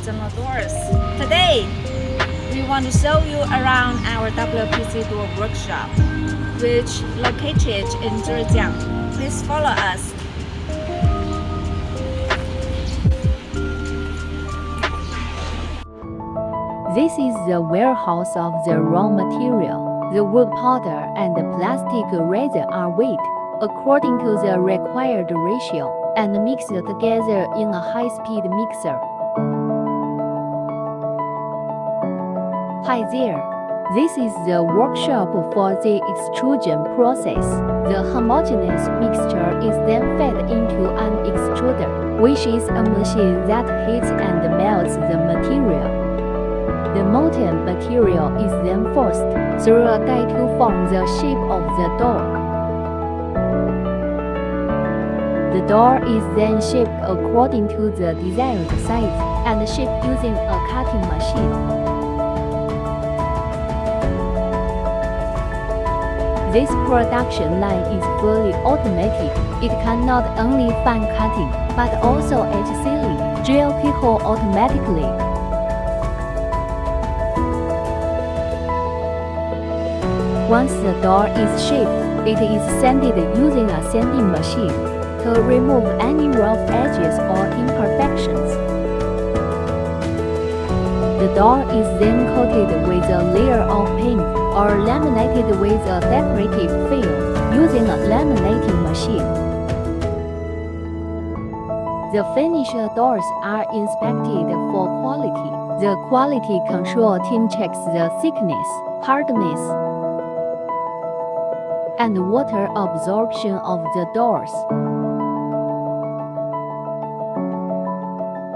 ZonleDoors. Today, we want to show you around our WPC door workshop, which located in Zhejiang. Please follow us. This is the warehouse of the raw material. The wood powder and the plastic resin are weighed according to the required ratio and mixed together in a high-speed mixer. Hi there. This is the workshop for the extrusion process. The homogeneous mixture is then fed into an extruder, which is a machine that heats and melts the material. The molten material is then forced through a die to form the shape of the door. The door is then shaped according to the desired size and shaped using a cutting machine. This production line is fully automated. It can not only fine cutting, but also edge sealing, drill keyhole automatically. Once the door is shaped, it is sanded using a sanding machine to remove any rough edges or imperfections. The door is then coated with a layer of paint or laminated with a decorative film using a laminating machine. The finished doors are inspected for quality. The quality control team checks the thickness, hardness, and water absorption of the doors.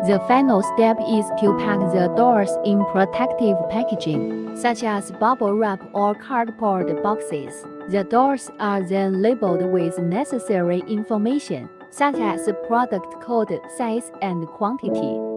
The final step is to pack the doors in protective packaging, such as bubble wrap or cardboard boxes. The doors are then labeled with necessary information, such as product code, size, and quantity.